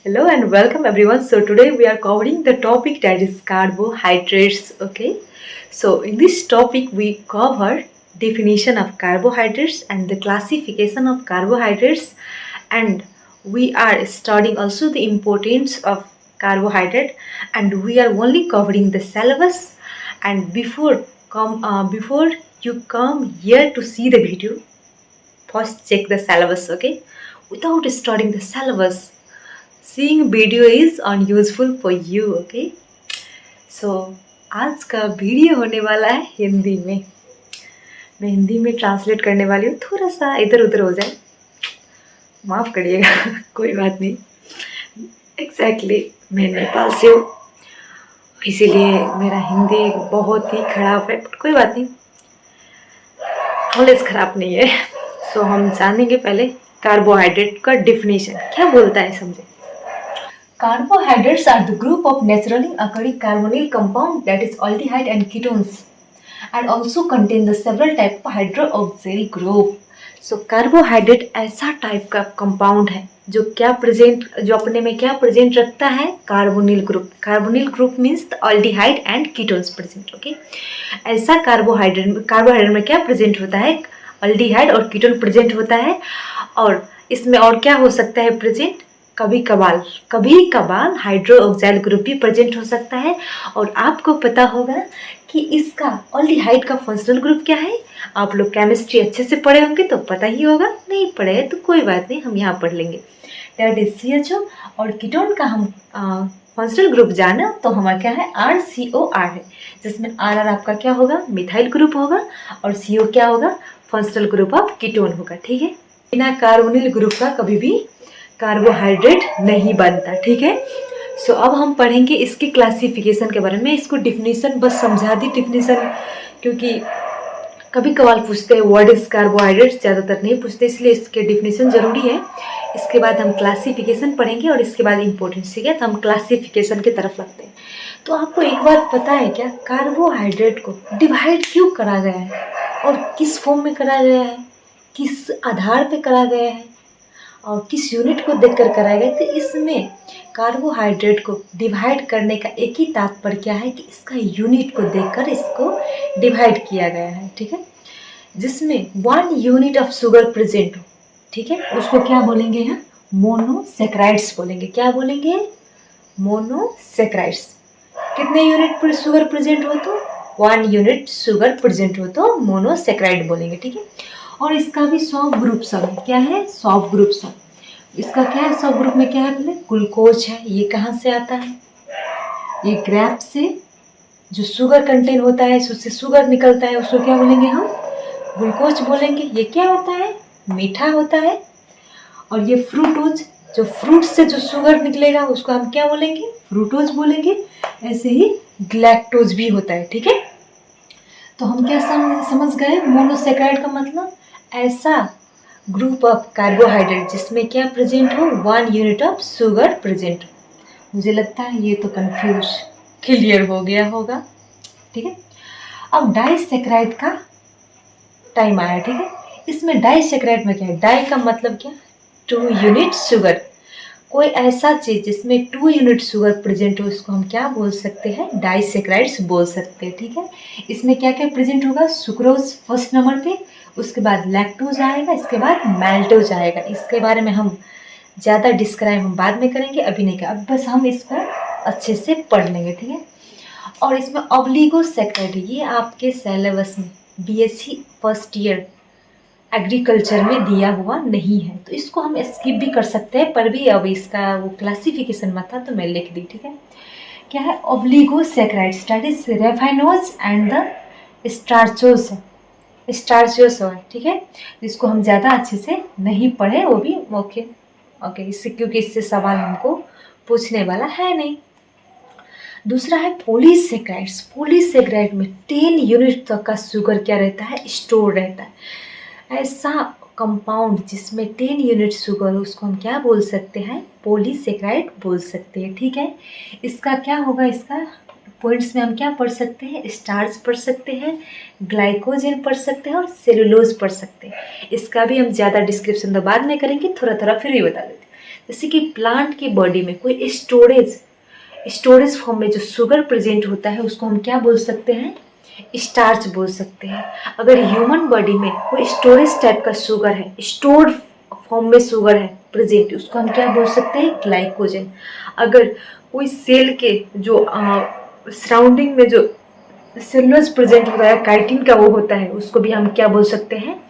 Hello and welcome everyone. So today we are covering the topic that is carbohydrates. Okay. So in this topic we cover definition of carbohydrates and the classification of carbohydrates, and we are studying also the importance of carbohydrate, and we are only covering the syllabus. And before you come here to see the video, first check the syllabus. Okay. Without studying the syllabus, seeing video is unuseful for you. Okay, so आज का video होने वाला है हिंदी में। मैं हिंदी में translate करने वाली हूँ, थोड़ा सा इधर उधर हो जाए माफ़ करिएगा कोई बात नहीं। एग्जैक्टली मैं नेपाल से हूँ, इसीलिए मेरा हिंदी बहुत ही खराब है, बट कोई बात नहीं, नॉलेज खराब नहीं है। सो हम जानेंगे पहले कार्बोहाइड्रेट का डिफिनेशन क्या बोलता है, समझे। Carbohydrates are the group of naturally occurring carbonyl compound that is aldehyde and ketones, and also contain the several type of hydroxyl group. So carbohydrate ऐसा टाइप का कंपाउंड है जो अपने में क्या प्रेजेंट रखता है, carbonyl group. Carbonyl group means aldehyde and ketones present. Okay, ऐसा कार्बोहाइड्रेट में क्या प्रेजेंट होता है, ऑल्डिहाइड और कीटोन प्रेजेंट होता है। और इसमें और क्या हो सकता है प्रेजेंट, कभी कभार हाइड्रोक्साइल ग्रुप भी प्रेजेंट हो सकता है। और आपको पता होगा कि इसका ऑल्डिहाइड का फंक्शनल ग्रुप क्या है। आप लोग केमिस्ट्री अच्छे से पढ़े होंगे तो पता ही होगा, नहीं पढ़े तो कोई बात नहीं, हम यहाँ पढ़ लेंगे। That is CHO। और कीटोन का हम फंक्शनल ग्रुप जाना तो हमारा क्या है, RCOR है, जिसमें RR आपका क्या होगा, मिथाइल ग्रुप होगा, और CO क्या होगा, फंक्शनल ग्रुप ऑफ कीटोन होगा। ठीक है, बिना कार्बोनिल ग्रुप का कभी भी कार्बोहाइड्रेट नहीं बनता। ठीक है, सो अब हम पढ़ेंगे इसके क्लासिफिकेशन के बारे में। इसको डिफिनीशन बस समझा दी डिफिनीशन, क्योंकि कभी कभार पूछते हैं व्हाट इज कार्बोहाइड्रेट, ज़्यादातर नहीं पूछते, इसलिए इसके डिफिनीशन जरूरी है। इसके बाद हम क्लासिफिकेशन पढ़ेंगे और इसके बाद इम्पोर्टेंस, ठीक है। तो हम क्लासिफिकेशन की तरफ लगते हैं। तो आपको एक बात पता है क्या, कार्बोहाइड्रेट को डिवाइड क्यों करा गया है और किस फॉर्म में करा गया है, किस आधार पे करा गया है और किस यूनिट को देखकर कराया गया। तो इसमें कार्बोहाइड्रेट को डिवाइड करने का एक ही तात्पर्य क्या है कि इसका यूनिट को देखकर इसको डिवाइड किया गया है। ठीक है, जिसमें 1 यूनिट ऑफ शुगर प्रेजेंट हो, ठीक है, उसको क्या बोलेंगे, हम मोनोसेक्राइड्स बोलेंगे। क्या बोलेंगे, मोनोसेक्राइड्स। कितने यूनिट पर शुगर प्रेजेंट हो तो 1 यूनिट शुगर प्रेजेंट हो तो मोनोसेक्राइड बोलेंगे। ठीक है, और इसका भी सब ग्रुप सब है, क्या है, सब ग्रुप सब। इसका क्या है, सब ग्रुप में क्या है, पहले ग्लूकोज है। ये कहाँ से आता है, ये ग्रेप से जो शुगर कंटेन होता है, उससे शुगर निकलता है, उसको क्या बोलेंगे, हम ग्लूकोज बोलेंगे। ये क्या होता है, मीठा होता है। और ये फ्रूटोज, जो फ्रूट से जो शुगर निकलेगा उसको हम क्या बोलेंगे, फ्रूटोज बोलेंगे। ऐसे ही ग्लैक्टोज भी होता है। ठीक है, तो हम क्या समझ गए, मोनोसेक्राइड का मतलब ऐसा ग्रुप ऑफ कार्बोहाइड्रेट जिसमें क्या प्रेजेंट हो, 1 यूनिट ऑफ शुगर प्रेजेंट हो। मुझे लगता है ये तो कंफ्यूज क्लियर हो गया होगा। ठीक है, अब डाइसेक्राइड का टाइम आया। ठीक है, इसमें डाइसेक्राइड में क्या है, डाई का मतलब क्या, 2 यूनिट शुगर। कोई ऐसा चीज जिसमें 2 यूनिट शुगर प्रेजेंट हो उसको हम क्या बोल सकते हैं, डाइसेक्राइड्स बोल सकते हैं। ठीक है, इसमें क्या क्या प्रेजेंट होगा, सुक्रोज फर्स्ट नंबर पे, उसके बाद लैक्टोज आएगा, इसके बाद मैल्टोज आएगा। इसके बारे में हम ज़्यादा डिस्क्राइब हम बाद में करेंगे, अभी नहीं, अब बस हम इसको अच्छे से पढ़ लेंगे। ठीक है, और इसमें ऑब्लिगोसेक्राइड, ये आपके सिलेबस में BSc फर्स्ट ईयर एग्रीकल्चर में दिया हुआ नहीं है, तो इसको हम स्किप भी कर सकते हैं, पर भी अब इसका वो क्लासिफिकेशन में था तो मैं लिख दी। ठीक है, क्या है, ऑब्लिगोसेक्राइड्स दैट इज रेफाइनोज एंड द स्टार्चोस है। ठीक है, इसको हम ज़्यादा अच्छे से नहीं पढ़े, वो भी ओके इससे, क्योंकि इससे सवाल हमको पूछने वाला है नहीं। दूसरा है पॉलीसेक्राइड्स। पॉलीसेक्राइड में 10 यूनिट तक का शुगर क्या रहता है, स्टोर रहता है। ऐसा कंपाउंड जिसमें 10 यूनिट शुगर, उसको हम क्या बोल सकते हैं, पॉलीसेक्राइड बोल सकते हैं। ठीक है, इसका क्या होगा, इसका पॉइंट्स में हम क्या पढ़ सकते हैं, स्टार्च पढ़ सकते हैं, ग्लाइकोजन पढ़ सकते हैं और सेलुलोज पढ़ सकते हैं। इसका भी हम ज़्यादा डिस्क्रिप्शन तो बाद में करेंगे, थोड़ा थोड़ा फिर भी बता देते हैं। जैसे कि प्लांट की बॉडी में कोई स्टोरेज फॉर्म में जो शुगर प्रेजेंट होता है उसको हम क्या बोल सकते हैं, स्टार्च बोल सकते हैं। अगर ह्यूमन बॉडी में कोई स्टोरेज टाइप का शुगर है, स्टोर्ड फॉर्म में शुगर है प्रेजेंट, उसको हम क्या बोल सकते हैं, ग्लाइकोजन। अगर कोई सेल के जो सराउंडिंग में जो सेलुलोज प्रेजेंट होता है, काइटिन का वो होता है, उसको भी हम क्या बोल सकते हैं,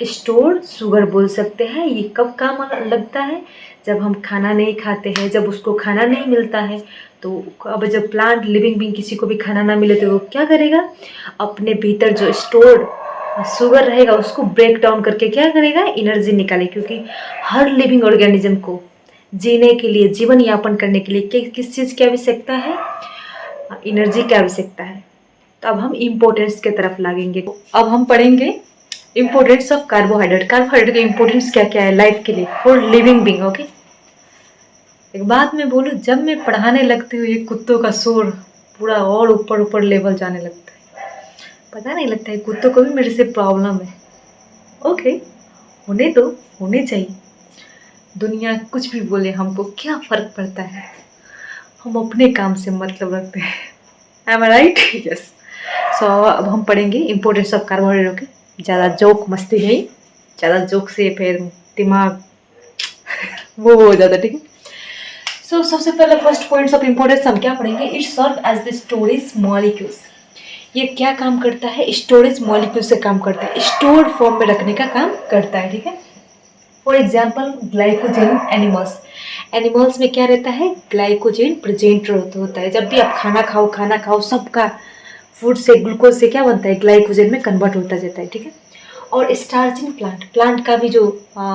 स्टोर्ड शुगर बोल सकते हैं। ये कब काम लगता है, जब हम खाना नहीं खाते हैं, जब उसको खाना नहीं मिलता है। तो अब जब प्लांट लिविंग बीइंग किसी को भी खाना ना मिले तो वो क्या करेगा, अपने भीतर जो स्टोर्ड शुगर रहेगा उसको ब्रेक डाउन करके क्या करेगा, एनर्जी निकाले। क्योंकि हर लिविंग ऑर्गेनिज्म को जीने के लिए, जीवन यापन करने के लिए किस चीज़ की आवश्यकता है, एनर्जी की आवश्यकता है। तो अब हम इम्पोर्टेंस के तरफ लागेंगे। अब हम पढ़ेंगे इम्पोर्टेंस ऑफ कार्बोहाइड्रेट। कार्बोहाइड्रेट का इम्पोर्टेंस क्या क्या है लाइफ के लिए, फॉर लिविंग बीइंग। ओके, एक बात मैं बोलूँ, जब मैं पढ़ाने लगती हूँ ये कुत्तों का शोर पूरा और ऊपर ऊपर लेवल जाने लगता है। पता नहीं लगता है कुत्तों को भी मेरे से प्रॉब्लम है। ओके, होने दो, होने चाहिए। दुनिया कुछ भी बोले हमको क्या फ़र्क पड़ता है, हम अपने काम से मतलब रखते हैं। एम आई राइट? यस। सो अब हम पढ़ेंगे इम्पोर्टेंस ऑफ कार्बोहाइड्रेट। ओके, ज़्यादा जोक मस्ती नहीं, ज़्यादा जोक से फिर दिमाग वो हो जाता, ठीक है। सो सबसे पहले फर्स्ट पॉइंट्स ऑफ इम्पोर्टेंस हम क्या पढ़ेंगे, it serve as the storage molecules. ये क्या काम करता है, स्टोरेज मॉलिक्यूल से काम करता है, स्टोर्ड फॉर्म में रखने का काम करता है, ठीक है। फॉर एग्जाम्पल ग्लाइकोजन, एनिमल्स में क्या रहता है, ग्लाइकोजन प्रेजेंट होता है। जब भी आप खाना खाओ सबका फूड से ग्लूकोज से क्या बनता है, ग्लाइकोजन में कन्वर्ट होता जाता है, ठीक है। और स्टार्च इन प्लांट का भी जो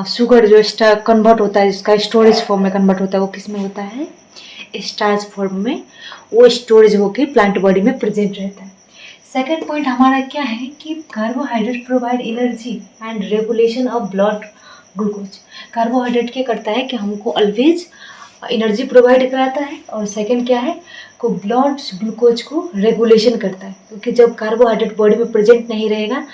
शुगर जो कन्वर्ट होता है, जिसका स्टोरेज फॉर्म में कन्वर्ट होता है, वो किस में होता है, स्टार्च फॉर्म में वो स्टोरेज होकर प्लांट बॉडी में प्रेजेंट रहता है। सेकेंड पॉइंट हमारा क्या है कि carbohydrate provide energy and regulation of blood glucose. Carbohydrate क्या करता है कि हमको ऑलवेज एनर्जी प्रोवाइड कराता है, और सेकंड क्या है, को ब्लड ग्लूकोज को रेगुलेशन करता है। क्योंकि जब कार्बोहाइड्रेट बॉडी में प्रेजेंट नहीं रहेगा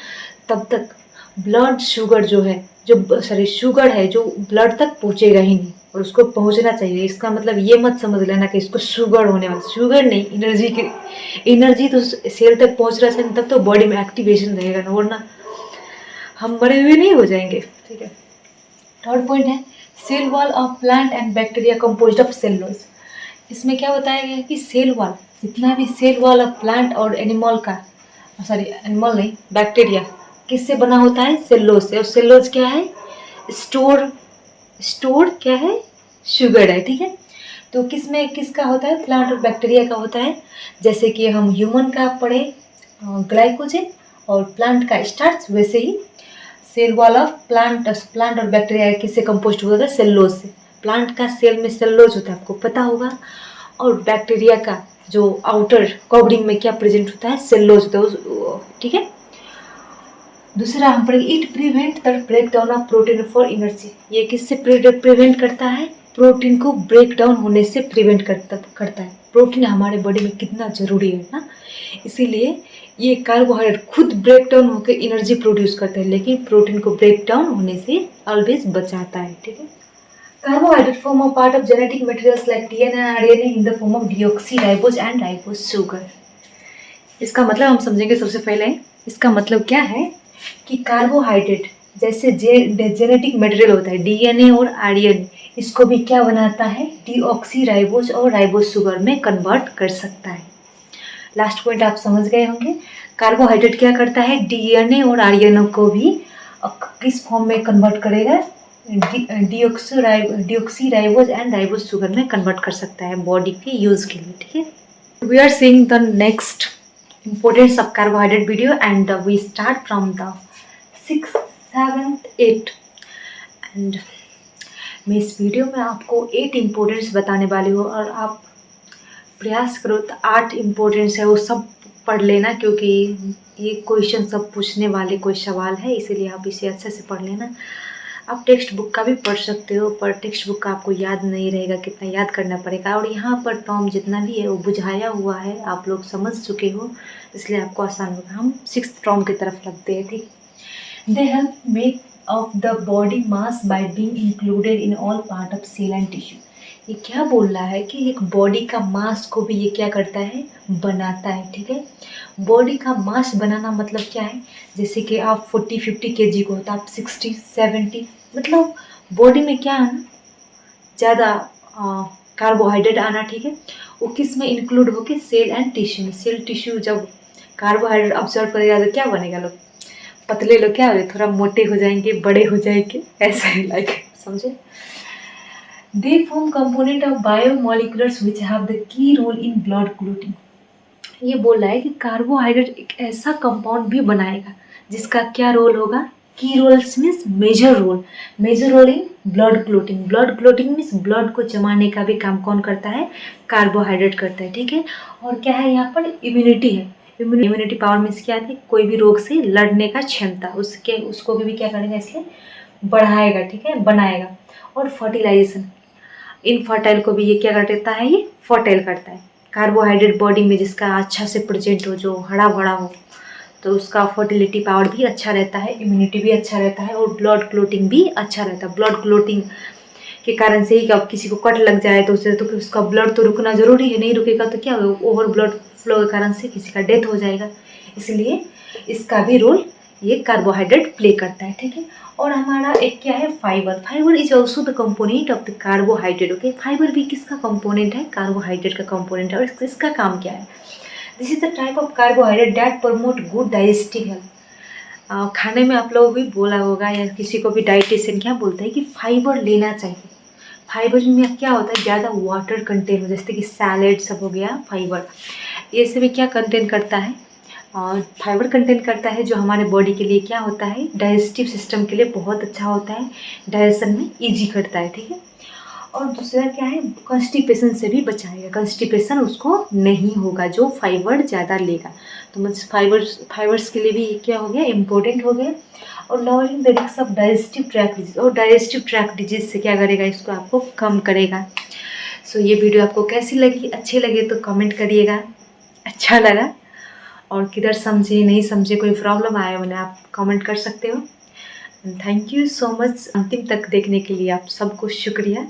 तब तक ब्लड शुगर जो है, जो शुगर है जो ब्लड तक पहुँचेगा ही नहीं, और उसको पहुँचना चाहिए। इसका मतलब ये मत समझ लेना कि इसको शुगर होने वाला, शुगर नहीं, एनर्जी तो सेल तक पहुँच रहा है, तब तो बॉडी में एक्टिवेशन रहेगा ना, वरना हम मरे हुए नहीं हो जाएंगे, ठीक है। थर्ड पॉइंट है cell wall of plant and bacteria composed of cellulose. इसमें क्या बताया गया है कि सेल वॉल, जितना भी सेल वॉल ऑफ प्लांट और एनिमल का, एनिमल नहीं, बैक्टीरिया किससे बना होता है, सेलुलोज से। और सेलुलोज क्या है, स्टोर क्या है, शुगर है, ठीक है। तो किसका होता है, प्लांट और बैक्टीरिया का होता है। जैसे कि हम ह्यूमन का पढ़े ग्लाइकोजन और प्लांट का स्टार्च, वैसे ही सेल वॉल ऑफ प्लांट और बैक्टीरिया किससे कंपोस्ट होता है, सेलुलोज से। प्लांट का सेल में सेलुलोज होता है, आपको पता होगा, और बैक्टीरिया का जो आउटर कवरिंग में क्या प्रेजेंट होता है, सेलुलोज होता है, ठीक है। दूसरा हम पढ़ेंगे it prevent the break down of protein for energy. ये किससे प्रिवेंट करता है, प्रोटीन को ब्रेक डाउन होने से प्रिवेंट करता है। प्रोटीन हमारे बॉडी में कितना जरूरी है ना, इसीलिए ये कार्बोहाइड्रेट खुद ब्रेक डाउन होकर एनर्जी प्रोड्यूस करता है, लेकिन प्रोटीन को ब्रेक डाउन होने से ऑलवेज बचाता है, ठीक है। Carbohydrate form of part of genetic materials like DNA and RNA in the form of deoxyribose and ribose sugar. इसका मतलब हम समझेंगे सबसे पहले, इसका मतलब क्या है कि कार्बोहाइड्रेट जैसे जेनेटिक मटेरियल होता है डीएनए और आरएनए, इसको भी क्या बनाता है, डीऑक्सीराइबोज और राइबोज शुगर में कन्वर्ट कर सकता है। लास्ट पॉइंट आप समझ गए होंगे, कार्बोहाइड्रेट क्या करता है, डीएनए और आरएनए को भी किस फॉर्म में कन्वर्ट करेगा, डीऑक्सीराइबोज एंड राइबोज शुगर में कन्वर्ट कर सकता है बॉडी के यूज के लिए, ठीक है। We are seeing the next importance of carbohydrate video, and we start from the 6th, 7th, 8th, and मैं इस वीडियो में आपको 8 इम्पोर्टेंस बताने वाली हूँ, और आप प्रयास करो तो 8 इम्पोर्टेंस है वो सब पढ़ लेना, क्योंकि ये क्वेश्चन सब पूछने वाले कोई सवाल है, इसीलिए आप इसे अच्छे से पढ़ लेना। आप टेक्स्ट बुक का भी पढ़ सकते हो, पर टेक्स्ट बुक का आपको याद नहीं रहेगा, कितना याद करना पड़ेगा। और यहाँ पर टर्म जितना भी है वो बुझाया हुआ है, आप लोग समझ चुके हो, इसलिए आपको आसान होगा। हम 6th टर्म की तरफ लगते हैं, ठीक। They help make of the body mass by being included in all part of cell and tissue. ये क्या बोल रहा है कि एक बॉडी का मास को भी ये क्या करता है, बनाता है, ठीक है। बॉडी का मास बनाना मतलब क्या है, जैसे कि आप 40-50 kg को तो आप 60-70, मतलब बॉडी में क्या आना, ज़्यादा कार्बोहाइड्रेट आना, ठीक है। वो किस में इंक्लूड होके, सेल एंड टिश्यू में। सेल टिश्यू जब कार्बोहाइड्रेट ऑब्जर्व करेगा तो क्या बनेगा, लोग पतले लोग क्या हो, थोड़ा मोटे हो जाएंगे, बड़े हो जाएंगे, ऐसा ही लाइक, समझे। They form component of biomoleculars which have the key role in blood clotting. ये बोल रहा है कि कार्बोहाइड्रेट एक ऐसा कंपाउंड भी बनाएगा जिसका क्या रोल होगा, key roles means major role in blood clotting. Blood clotting means blood को जमाने का भी काम कौन करता है, कार्बोहाइड्रेट करता है, ठीक है। और क्या है यहाँ पर, इम्यूनिटी है। इम्यूनिटी पावर मीन्स क्या है, कोई भी रोग से लड़ने का क्षमता, उसको भी क्या करेगा, इसलिए बढ़ाएगा, ठीक है, बनाएगा। और फर्टिलाइजेशन, इनफर्टाइल को भी ये क्या कर देता है, ये फर्टाइल करता है। कार्बोहाइड्रेट बॉडी में जिसका अच्छा से प्रेजेंट हो, जो हरा भरा हो, तो उसका फर्टिलिटी पावर भी अच्छा रहता है, इम्यूनिटी भी अच्छा रहता है, और ब्लड क्लोटिंग भी अच्छा रहता है। ब्लड क्लोटिंग के कारण से ही कब किसी को कट लग जाए तो उसका ब्लड तो रुकना जरूरी है, नहीं रुकेगा तो क्या होगा, ओवर ब्लड फ्लो के कारण से किसी का डेथ हो जाएगा। इसलिए इसका भी रोल ये कार्बोहाइड्रेट प्ले करता है, ठीक है। और हमारा एक क्या है, fibre is also the component of the carbohydrate, okay. Fibre भी किसका कंपोनेंट है, कार्बोहाइड्रेट का कंपोनेंट है। और इसका काम क्या है, this is the type of carbohydrate that promote good digestive health. खाने में आप लोगों को भी बोला होगा, या किसी को भी डाइटिशियन क्या बोलते हैं कि फाइबर लेना चाहिए। फाइबर में क्या होता है, ज़्यादा वाटर कंटेंट हो, जैसे कि सैलेड सब हो गया, फाइबर ये सब भी क्या कंटेंट करता है, और फाइबर कंटेंट करता है, जो हमारे बॉडी के लिए क्या होता है, डाइजेस्टिव सिस्टम के लिए बहुत अच्छा होता है, डाइजेशन में ईजी करता है, ठीक है। और दूसरा क्या है, कॉन्स्टिपेशन से भी बचाएगा, कॉन्स्टिपेशन उसको नहीं होगा जो फाइबर ज़्यादा लेगा। तो मतलब फाइबर्स के लिए भी क्या हो गया, इम्पोर्टेंट हो गया। और lowering the risk of digestive tract disease, और डाइजेस्टिव ट्रैक्ट डिजीज से क्या करेगा, इसको आपको कम करेगा। सो ये वीडियो आपको कैसी लगी, अच्छी लगे तो कमेंट करिएगा, अच्छा लगा और किधर समझे नहीं समझे, कोई प्रॉब्लम आया मैंने, आप कमेंट कर सकते हो। थैंक यू सो मच, अंतिम तक देखने के लिए आप सबको शुक्रिया।